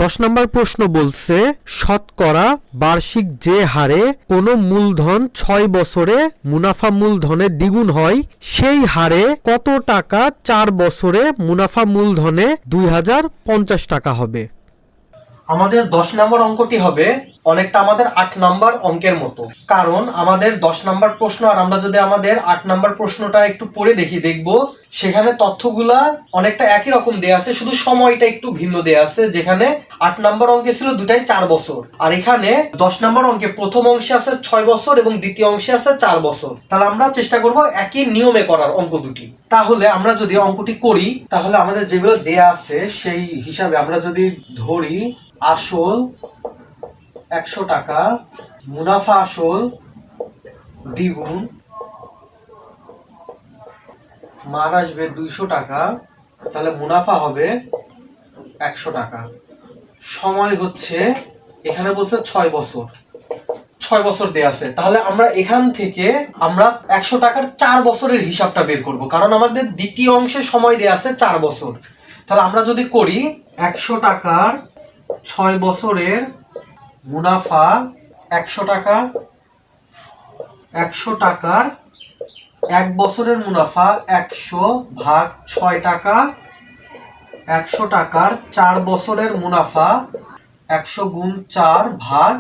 10 নম্বর প্রশ্ন বলছে শতকরা বার্ষিক যে হারে কোনো মূলধন 6 বছরে মুনাফা মূলধনের দ্বিগুণ হয় সেই হারে কত টাকা 4 বছরে মুনাফা মূলধনে 2050 টাকা হবে। আমাদের 10 নম্বর অঙ্কটি হবে অনেকটা আমাদের 8 নম্বর অঙ্কের মতো, কারণ আমাদের 10 নম্বর প্রশ্ন আর আমরা যদি আমাদের 8 নম্বর প্রশ্নটা একটু পড়ে দেখব সেখানে তথ্যগুলা অনেকটা একই রকম দেয়া আছে, শুধু সময়টা একটু ভিন্ন দেয়া আছে। যেখানে 8 নম্বর অঙ্কে ছিল দুটাই 4 বছর, আর এখানে 10 নম্বর অঙ্কে প্রথম অংশে আছে 6 বছর এবং দ্বিতীয় অংশে আছে 4 বছর। তাহলে আমরা চেষ্টা করব একই নিয়মে করার অঙ্ক দুটি। তাহলে আমরা যদি অঙ্কটি করি তাহলে আমাদের যেগুলো দেয়া আছে সেই হিসাবে আমরা যদি ধরি আসল 100 টাকা, মুনাফা আসল দ্বিগুণ, মান আসবে 200 টাকা, তাহলে মুনাফা হবে 100 টাকা। সময় হচ্ছে এখানে বলছে 6 বছর, 6 বছর দেয়া আছে। তাহলে আমরা এখান থেকে আমরা 100 টাকার 4 বছরের হিসাবটা বের করব, কারণ আমাদের দ্বিতীয় অংশে সময় দেয়া আছে 4 বছর। তাহলে আমরা যদি করি 100 টাকার 6 বছরের মুনাফা 100 টাকা, 100 টাকার 1 বছরের মুনাফা 100 ভাগ 6 টাকা, 100 টাকার 4 বছরের মুনাফা 100 গুণ 4 ভাগ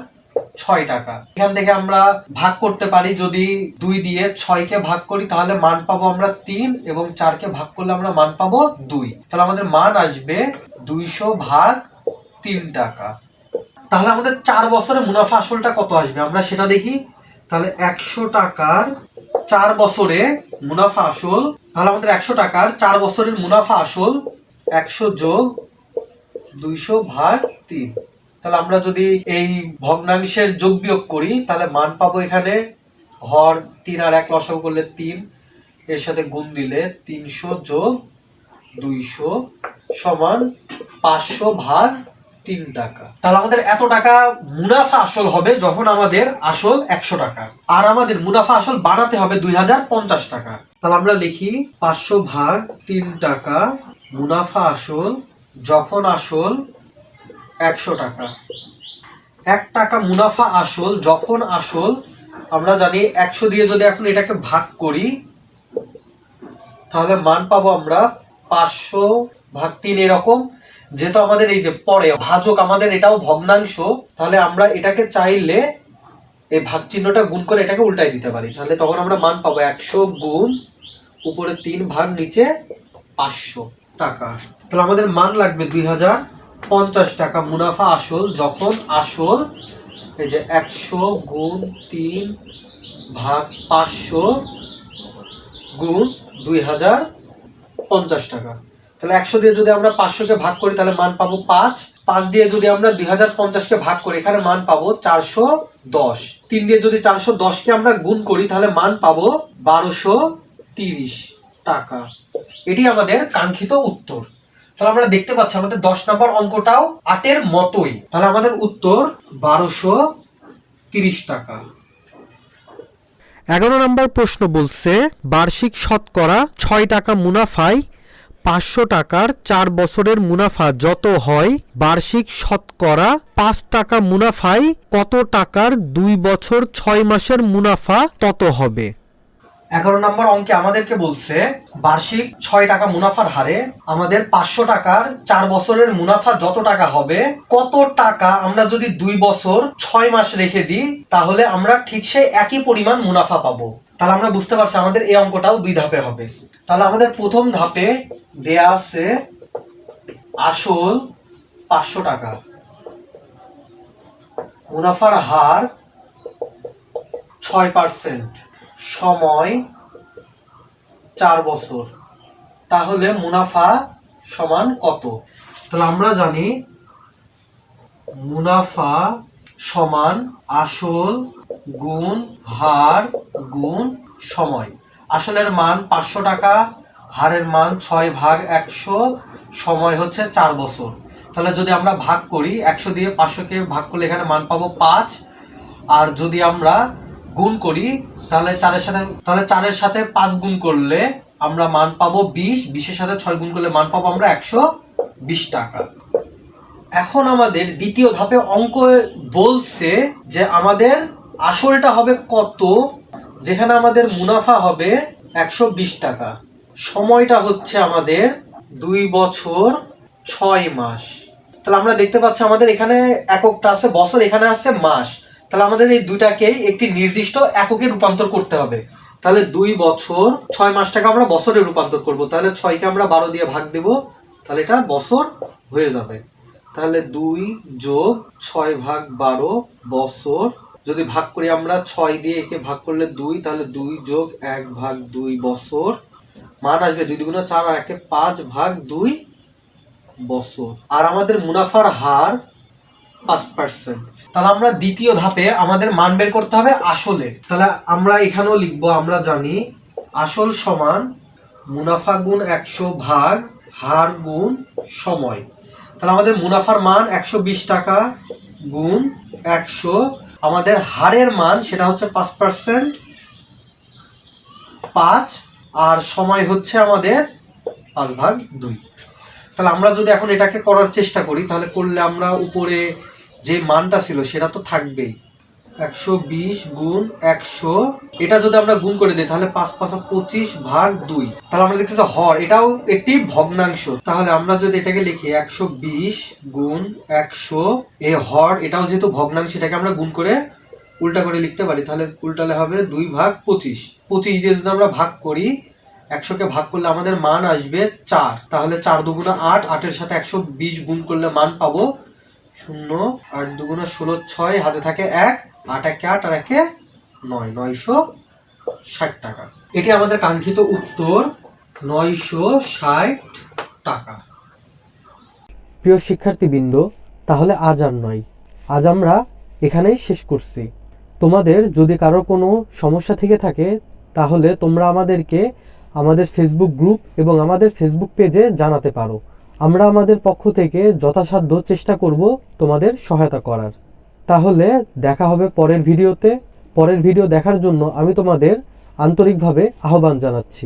6 টাকা। এখান থেকে আমরা ভাগ করতে পারি, যদি 2 দিয়ে 6 কে ভাগ করি তাহলে মান পাবো আমরা 3 এবং 4 কে ভাগ করলে আমরা মান পাবো 2। তাহলে আমাদের মান আসবে 200 ভাগ 3 টাকা। তাহলে আমাদের 4 বছরের মুনাফা আসলটা কত আসবে আমরা সেটা দেখি। তাহলে 100 টাকার 4 বছরে মুনাফা আসল, তাহলে আমাদের 100 টাকার 4 বছরের মুনাফা আসল 100 যোগ 200 ভাগ 3। তাহলে আমরা যদি এই ভগ্নাংশের যোগ বিয়োগ করি তাহলে মান পাবো এখানে হর 3 আর 1 লসাগু করলে 3, এর সাথে গুণ দিলে 300 যোগ 200 সমান 500 ভাগ 3 টাকা। তাহলে আমাদের এত টাকা মুনাফা আসল হবে যখন আমাদের আসল 100 টাকা, আর আমাদের মুনাফা আসল বাড়াতে হবে 2050 টাকা। তাহলে আমরা লিখি 500 ভাগ 3 টাকা মুনাফা আসল যখন আসল 100 টাকা। 1 টাকা মুনাফা আসল যখন আসল আমরা জানি 100 দিয়ে যদি এখন এটাকে ভাগ করি তাহলে মান পাবো আমরা 500 ভাগ 3। এরকম যেহেতু আমাদের এই যে পরে ভাজক আমাদের এটাও ভগ্নাংশ, তাহলে আমরা এটাকে চাইলে এই ভাগ চিহ্নটা গুণ করে এটাকে উল্টাই দিতে পারি। তাহলে তখন আমরা মান পাবো 100 গুণ উপরে 3 ভাগ নিচে 500 টাকা। তাহলে আমাদের মান লাগবে 2050 টাকা মুনাফা আসল যখন আসল এই যে 100 গুণ 3 ভাগ 500 গুণ 2050 টাকা। তাহলে 100 দিয়ে যদি আমরা 500 কে ভাগ করি তাহলে মান পাবো 5। 5 দিয়ে যদি আমরা 2050 কে ভাগ করি এখানে মান পাবো 410। 3 দিয়ে যদি 410 কে আমরা গুণ করি তাহলে মান পাবো 1230 টাকা। এটি আমাদের কাঙ্ক্ষিত উত্তর। তাহলে আমরা দেখতে পাচ্ছি আমাদের 10 নম্বর অঙ্কটাও 8 এর মতোই। তাহলে আমাদের উত্তর 1230 টাকা। 11 নম্বর প্রশ্ন বলছে বার্ষিক শতকরা 6 টাকা মুনাফায় 500 টাকার 4 বছরের মুনাফা যত হয় বার্ষিক শতকরা 5 টাকা মুনাফায় কত টাকার 2 বছর 6 মাসের মুনাফা তত হবে। 11 নম্বর অঙ্কে আমাদেরকে বলছে বার্ষিক 6 টাকা মুনাফার হারে আমাদের 500 টাকার 4 বছরের মুনাফা যত টাকা হবে, কত টাকা আমরা যদি 2 বছর 6 মাস রেখে দিই তাহলে আমরা ঠিক সেই একই পরিমাণ মুনাফা পাবো। তাহলে আমরা বুঝতে পারছি আমাদের এই অঙ্কটাও 2 ধাপে হবে। তাহলে আমাদের প্রথম ধাপে দেয়া আছে আসল 500 টাকা, মুনাফার হার 6%, সময় 4 বছর। তাহলে মুনাফা সমান কত? তাহলে আমরা জানি মুনাফা সমান আসল গুণ হার গুণ সময়। আসলের মান 500 টাকা, হারের মান 6 ভাগ 100, সময় হচ্ছে 4 বছর। তাহলে যদি আমরা ভাগ করি 100 দিয়ে 500 কে ভাগ করলে এখানে মান পাবো 5, আর যদি আমরা গুণ করি তাহলে 4 এর সাথে 5 গুণ করলে আমরা মান পাবো 20, 20 এর সাথে 6 গুণ করলে মান পাবো আমরা 120 টাকা। এখন আমাদের দ্বিতীয় ধাপে অঙ্ক বলছে যে আমাদের আসলটা হবে কত, যেখানে আমাদের মুনাফা হবে 120 টাকা। সময়টা হচ্ছে আমাদের 2 বছর 6 মাস। তাহলে আমরা দেখতে পাচ্ছি আমাদের এখানে এককটা আছে বছর, এখানে আছে মাস। তাহলে আমাদের এই দুইটাকে একটি নির্দিষ্ট এককে রূপান্তর করতে হবে। তাহলে 2 বছর 6 মাসটাকে আমরা বছরে রূপান্তর করব। তাহলে 6কে আমরা 12 দিয়ে ভাগ দেব, তাহলে এটা বছর হয়ে যাবে। তাহলে 2 যোগ 6 ভাগ 12 বছর। যদি ভাগ করি আমরা 6 দিয়ে একে ভাগ করলে 2, তাহলে 2 যোগ 1 ভাগ 2 বছর। মান আসবে 2 দুগুণে 4 আর 1 5 ভাগ 2 বছর। আর আমাদের মুনাফার হার 5%। তাহলে আমরা দ্বিতীয় ধাপে আমাদের মান বের করতে হবে আসলের। তাহলে আমরা এখানেও লিখবো, আমরা জানি আসল সমান মুনাফা গুণ 100 ভাগ হার গুণ সময়। তাহলে আমাদের মুনাফার মান 120 টাকা গুণ 100, আমাদের হারের মান সেটা হচ্ছে 5%, 5, আর সময় হচ্ছে আমাদের 5/2। তাহলে আমরা যদি এখন এটাকে করার চেষ্টা করি, তাহলে করলে আমরা উপরে যে মানটা ছিল সেটা তো থাকবেই, 120 গুণ 100। এটা যদি আমরা গুণ করে দিই তাহলে 5 5 25 ভাগ 2। তাহলে আমরা দেখতেছি হর এটাও একটি ভগ্নাংশ। তাহলে আমরা যদি এটাকে লিখি 120 গুণ 100, এই হর এটাও যেহেতু ভগ্নাংশ, এটাকে আমরা গুণ করে উল্টা করে লিখতে পারি। তাহলে উল্টালে হবে 2 ভাগ 25। 25 দিয়ে যদি আমরা ভাগ করি, 100কে ভাগ করলে আমাদের মান আসবে 4। তাহলে 4 দুগুণা 8, 8-এর সাথে 120 গুণ করলে মান পাবো 0। 8 দুগুণা 16, 6, হাতে থাকে 1, 8 1 8 আর 1 9, 960 টাকা। এটি আমাদের কাঙ্ক্ষিত উত্তর, 960 টাকা। প্রিয় শিক্ষার্থীবৃন্দ, তাহলে আজ আর নয়, আজ আমরা এখানেই শেষ করছি। তোমাদের যদি কারো কোনো সমস্যা থেকে থাকে তাহলে তোমরা আমাদেরকে আমাদের ফেসবুক গ্রুপ এবং আমাদের ফেসবুক পেজে জানাতে পারো। আমরা আমাদের পক্ষ থেকে যথাসাধ্য চেষ্টা করব তোমাদের সহায়তা করার। তাহলে দেখা হবে পরের ভিডিওতে। পরের ভিডিও দেখার জন্য আমি তোমাদের আন্তরিকভাবে আহ্বান জানাচ্ছি।